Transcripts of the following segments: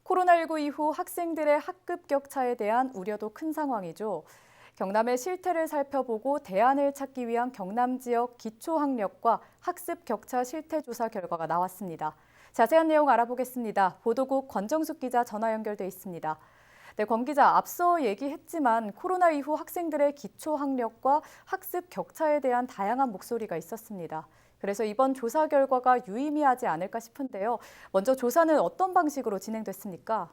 코로나19 이후 학생들의 학급 격차에 대한 우려도 큰 상황이죠. 경남의 실태를 살펴보고 대안을 찾기 위한 경남 지역 기초학력과 학습 격차 실태 조사 결과가 나왔습니다. 자세한 내용 알아보겠습니다. 보도국 권정숙 기자 전화 연결돼 있습니다. 네, 권 기자, 앞서 얘기했지만 코로나 이후 학생들의 기초학력과 학습 격차에 대한 다양한 목소리가 있었습니다. 그래서 이번 조사 결과가 유의미하지 않을까 싶은데요. 먼저 조사는 어떤 방식으로 진행됐습니까?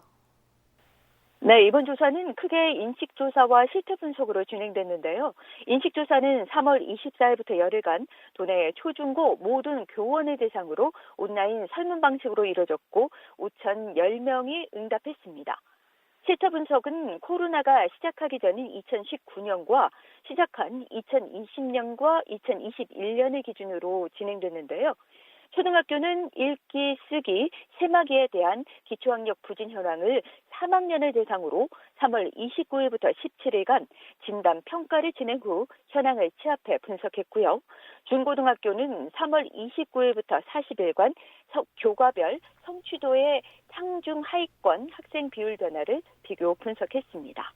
네, 이번 조사는 크게 인식조사와 실태 분석으로 진행됐는데요. 인식조사는 3월 24일부터 열흘간 도내 초중고 모든 교원을 대상으로 온라인 설문 방식으로 이뤄졌고 5,010명이 응답했습니다. 실태 분석은 코로나가 시작하기 전인 2019년과 시작한 2020년과 2021년을 기준으로 진행됐는데요. 초등학교는 읽기, 쓰기, 세마기에 대한 기초학력 부진 현황을 3학년을 대상으로 3월 29일부터 17일간 진단 평가를 진행 후 현황을 취합해 분석했고요. 중고등학교는 3월 29일부터 40일간 교과별 성취도의 상중 하위권 학생 비율 변화를 비교 분석했습니다.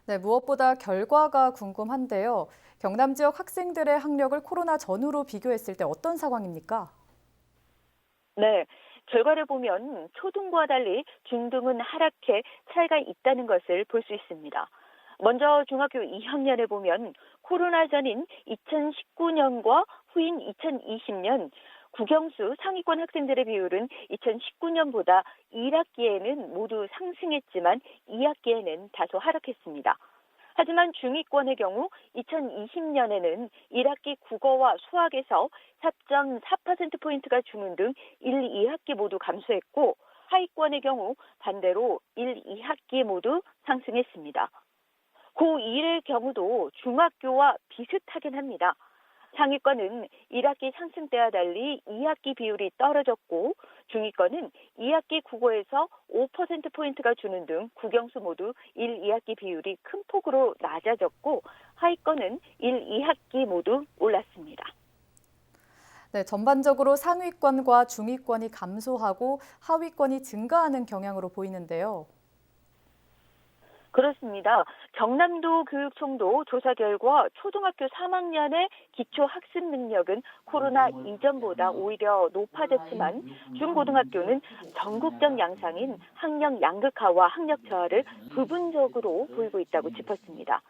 네, 무엇보다 결과가 궁금한데요. 경남 지역 학생들의 학력을 코로나 전후로 비교했을 때 어떤 상황입니까? 네, 결과를 보면 초등부와 달리 중등은 하락해 차이가 있다는 것을 볼 수 있습니다. 먼저 중학교 2학년을 보면 코로나 전인 2019년과 후인 2020년 국영수 상위권 학생들의 비율은 2019년보다 1학기에는 모두 상승했지만 2학기에는 다소 하락했습니다. 하지만 중위권의 경우 2020년에는 1학기 국어와 수학에서 4.4%포인트가 주는 등 1, 2학기 모두 감소했고 하위권의 경우 반대로 1, 2학기 모두 상승했습니다. 고1의 경우도 중학교와 비슷하긴 합니다. 상위권은 1학기 상승 때와 달리 2학기 비율이 떨어졌고 중위권은 2학기 국어에서 5%포인트가 주는 등 국영수 모두 1, 2학기 비율이 큰 폭으로 낮아졌고 하위권은 1, 2학기 모두 올랐습니다. 네, 전반적으로 상위권과 중위권이 감소하고 하위권이 증가하는 경향으로 보이는데요. 그렇습니다. 경남도 교육청도 조사 결과 초등학교 3학년의 기초 학습 능력은 코로나 이전보다 오히려 높아졌지만 중고등학교는 전국적 양상인 학력 양극화와 학력 저하를 부분적으로 보이고 있다고 짚었습니다.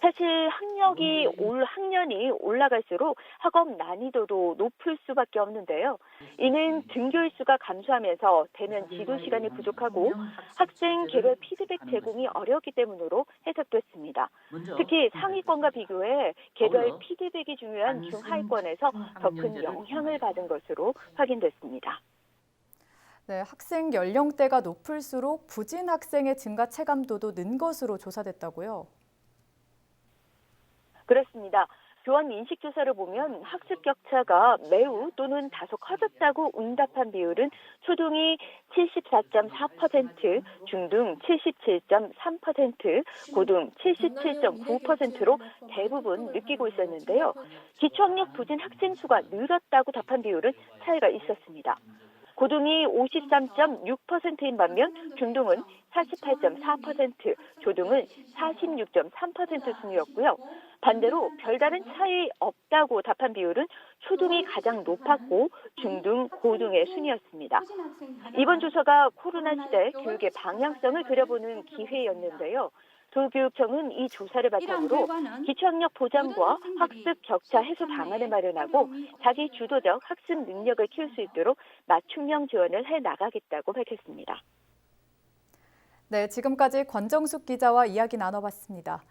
사실 학년이 올라갈수록 학업 난이도도 높을 수밖에 없는데요. 이는 등교일 수가 감소하면서 대면 지도 시간이 부족하고 학생 개별 피드백 제공이 어렵기 때문으로 해석됐습니다. 특히 상위권과 비교해 개별 피드백이 중요한 중하위권에서 더 큰 영향을 받은 것으로 확인됐습니다. 네, 학생 연령대가 높을수록 부진 학생의 증가 체감도도 는 것으로 조사됐다고요. 그렇습니다. 교원 인식조사를 보면 학습 격차가 매우 또는 다소 커졌다고 응답한 비율은 초등이 74.4%, 중등 77.3%, 고등 77.9%로 대부분 느끼고 있었는데요. 기초학력 부진 학생 수가 늘었다고 답한 비율은 차이가 있었습니다. 고등이 53.6%인 반면 중등은 48.4%, 조등은 46.3% 순이었고요. 반대로 별다른 차이 없다고 답한 비율은 초등이 가장 높았고 중등, 고등의 순이었습니다. 이번 조사가 코로나 시대 교육의 방향성을 그려보는 기회였는데요. 도교육청은 이 조사를 바탕으로 기초학력 보장과 학습 격차 해소 방안을 마련하고 자기 주도적 학습 능력을 키울 수 있도록 맞춤형 지원을 해 나가겠다고 밝혔습니다. 네, 지금까지 권정숙 기자와 이야기 나눠봤습니다.